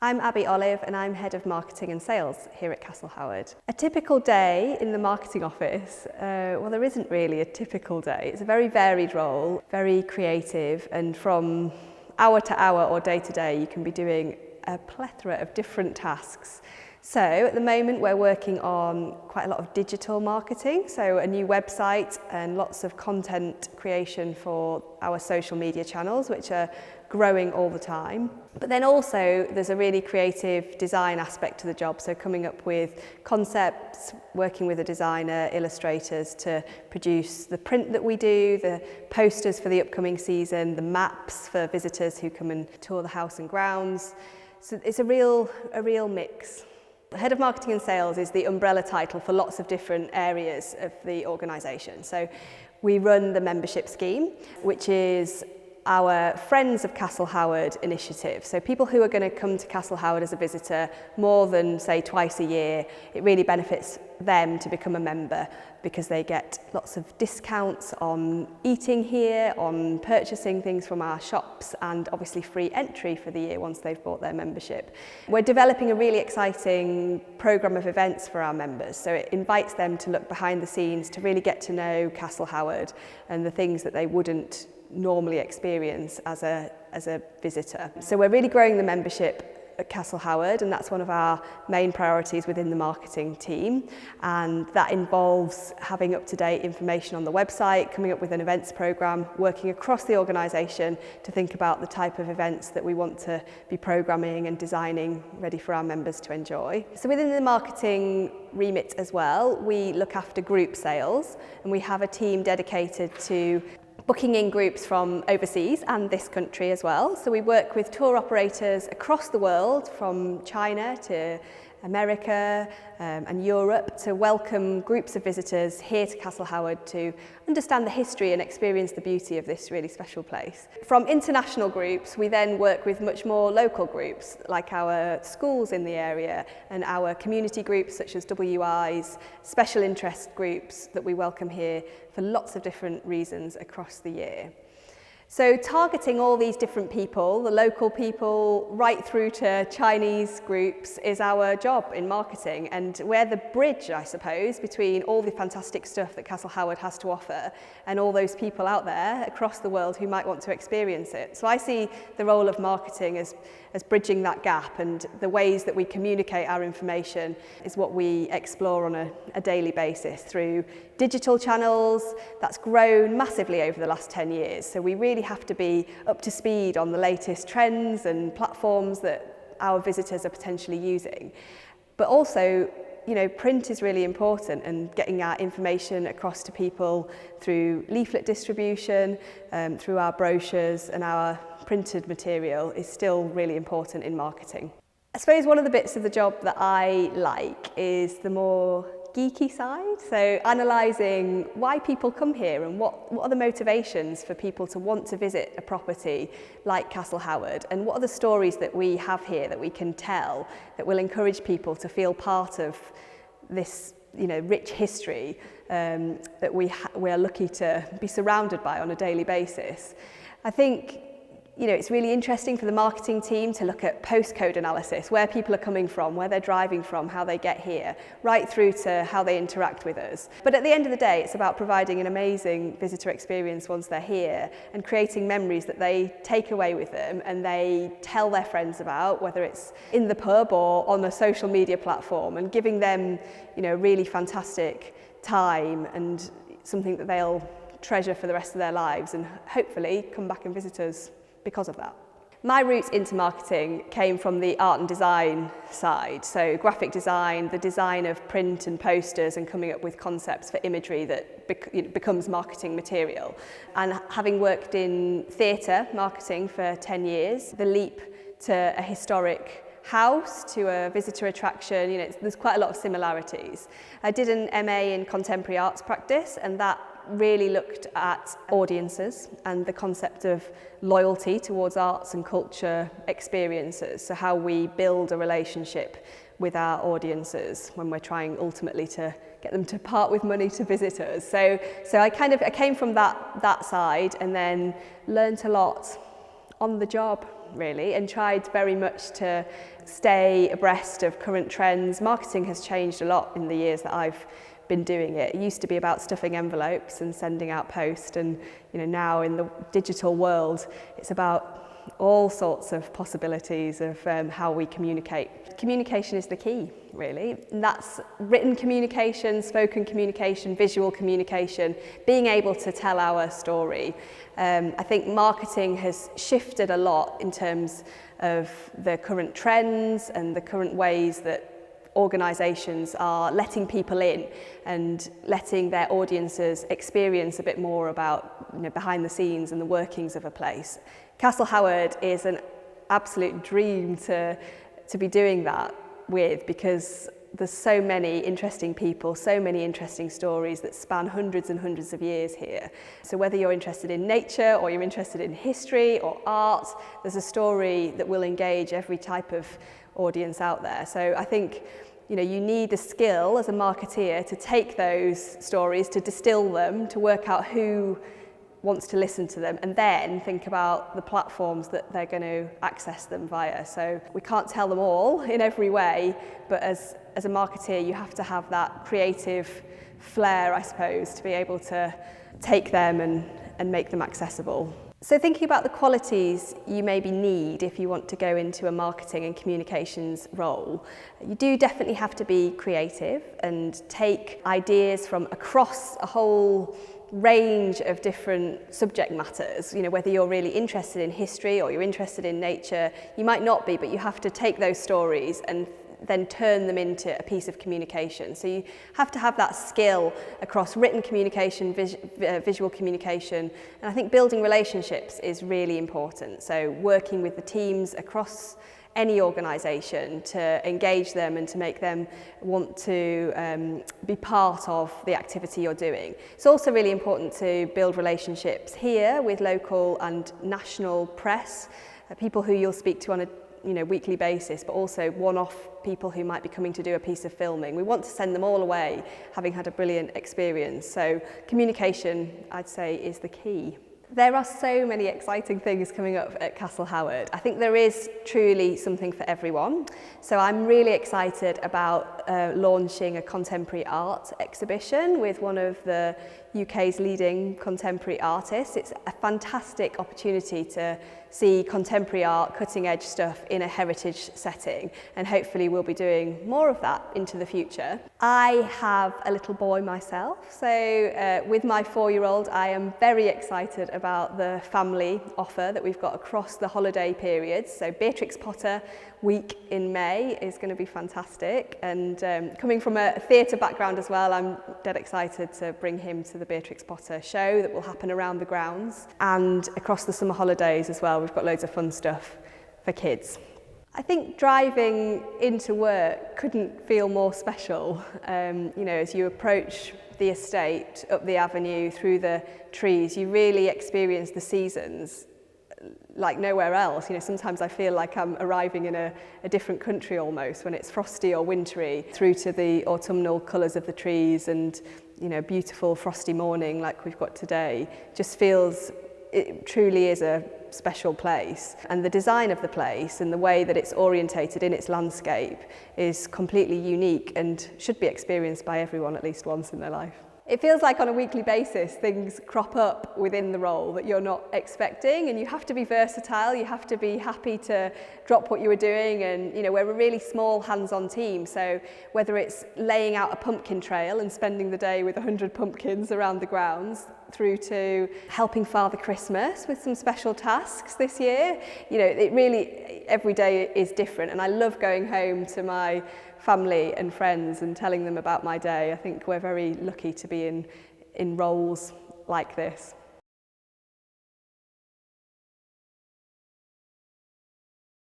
I'm Abbi Ollive and I'm Head of Marketing and Sales here at Castle Howard. A typical day in the marketing office, well, there isn't really a typical day. It's a very varied role, very creative, and from hour to hour or day to day you can be doing a plethora of different tasks. So at the moment we're working on quite a lot of digital marketing, so a new website and lots of content creation for our social media channels, which are growing all the time. But then also there's a really creative design aspect to the job, so coming up with concepts, working with a designer, illustrators to produce the print that we do, the posters for the upcoming season, the maps for visitors who come and tour the house and grounds. So it's a real mix. Head of Marketing and Sales is the umbrella title for lots of different areas of the organisation. So we run the membership scheme, which is our Friends of Castle Howard initiative. So people who are going to come to Castle Howard as a visitor more than, say, twice a year, it really benefits them to become a member because they get lots of discounts on eating here, on purchasing things from our shops, and obviously free entry for the year once they've bought their membership. We're developing a really exciting programme of events for our members, so it invites them to look behind the scenes to really get to know Castle Howard and the things that they wouldn't normally experience as a visitor. So we're really growing the membership at Castle Howard, and that's one of our main priorities within the marketing team, and that involves having up-to-date information on the website, coming up with an events programme, working across the organisation to think about the type of events that we want to be programming and designing ready for our members to enjoy. So within the marketing remit as well, we look after group sales, and we have a team dedicated to booking in groups from overseas and this country as well. So we work with tour operators across the world, from China to America and Europe, to welcome groups of visitors here to Castle Howard to understand the history and experience the beauty of this really special place. From international groups, we then work with much more local groups, like our schools in the area and our community groups such as WIs, special interest groups that we welcome here for lots of different reasons across the year. So targeting all these different people, the local people right through to Chinese groups, is our job in marketing, and we're the bridge, I suppose, between all the fantastic stuff that Castle Howard has to offer and all those people out there across the world who might want to experience it. So I see the role of marketing as bridging that gap, and the ways that we communicate our information is what we explore on a daily basis through digital channels. That's grown massively over the last 10 years. So we really have to be up to speed on the latest trends and platforms that our visitors are potentially using. But also, you know, print is really important, and getting our information across to people through leaflet distribution, through our brochures and our printed material is still really important in marketing. I suppose one of the bits of the job that I like is the more geeky side, so analysing why people come here and what are the motivations for people to want to visit a property like Castle Howard, and what are the stories that we have here that we can tell that will encourage people to feel part of this, you know, rich history that we are lucky to be surrounded by on a daily basis. I think, you know, it's really interesting for the marketing team to look at postcode analysis, where people are coming from, where they're driving from, how they get here, right through to how they interact with us. But at the end of the day, it's about providing an amazing visitor experience once they're here and creating memories that they take away with them and they tell their friends about, whether it's in the pub or on a social media platform, and giving them, you know, really fantastic time and something that they'll treasure for the rest of their lives, and hopefully come back and visit us because of that. My roots into marketing came from the art and design side, so graphic design, the design of print and posters, and coming up with concepts for imagery that becomes marketing material. And having worked in theatre marketing for 10 years, the leap to a historic house to a visitor attraction, you know, there's quite a lot of similarities. I did an MA in contemporary arts practice, and that really looked at audiences and the concept of loyalty towards arts and culture experiences, so how we build a relationship with our audiences when we're trying ultimately to get them to part with money to visit us. So I came from that side, and then learnt a lot on the job really, and tried very much to stay abreast of current trends. Marketing has changed a lot in the years that I've been doing it. It used to be about stuffing envelopes and sending out post, and now in the digital world it's about all sorts of possibilities of how we communicate. Communication is the key, really, and that's written communication, spoken communication, visual communication, being able to tell our story. I think marketing has shifted a lot in terms of the current trends and the current ways that organisations are letting people in and letting their audiences experience a bit more about behind the scenes and the workings of a place. Castle Howard is an absolute dream to be doing that with, because there's so many interesting people, so many interesting stories that span hundreds and hundreds of years here. So whether you're interested in nature or you're interested in history or art, there's a story that will engage every type of audience out there. So I think you need the skill as a marketeer to take those stories, to distill them, to work out who wants to listen to them, and then think about the platforms that they're going to access them via. So we can't tell them all in every way, but as a marketeer you have to have that creative flair, I suppose, to be able to take them and make them accessible. So thinking about the qualities you maybe need if you want to go into a marketing and communications role, you do definitely have to be creative and take ideas from across a whole range of different subject matters. Whether you're really interested in history or you're interested in nature, you might not be, but you have to take those stories and then turn them into a piece of communication. So you have to have that skill across written communication, visual communication, and I think building relationships is really important. So working with the teams across any organisation to engage them and to make them want to be part of the activity you're doing. It's also really important to build relationships here with local and national press, people who you'll speak to on a weekly basis, but also one-off people who might be coming to do a piece of filming. We want to send them all away having had a brilliant experience. So communication, I'd say, is the key. There are so many exciting things coming up at Castle Howard. I think there is truly something for everyone. So I'm really excited about launching a contemporary art exhibition with one of the UK's leading contemporary artists. It's a fantastic opportunity to see contemporary art, cutting edge stuff in a heritage setting, and hopefully we'll be doing more of that into the future. I have a little boy myself, so with my 4-year-old I am very excited about the family offer that we've got across the holiday periods. So Beatrix Potter week in May is going to be fantastic, and coming from a theatre background as well, I'm dead excited to bring him to the Beatrix Potter show that will happen around the grounds, and across the summer holidays as well. We've got loads of fun stuff for kids. I think driving into work couldn't feel more special. As you approach the estate, up the avenue, through the trees, you really experience the seasons like nowhere else. Sometimes I feel like I'm arriving in a different country almost when it's frosty or wintry, through to the autumnal colours of the trees and beautiful frosty morning like we've got today. Just feels, it truly is a special place, and the design of the place and the way that it's orientated in its landscape is completely unique and should be experienced by everyone at least once in their life. It feels like on a weekly basis things crop up within the role that you're not expecting, and you have to be versatile, you have to be happy to drop what you were doing, and we're a really small hands-on team, so whether it's laying out a pumpkin trail and spending the day with 100 pumpkins around the grounds, through to helping Father Christmas with some special tasks this year, it really, every day is different, and I love going home to my family and friends and telling them about my day. I think we're very lucky to be in roles like this.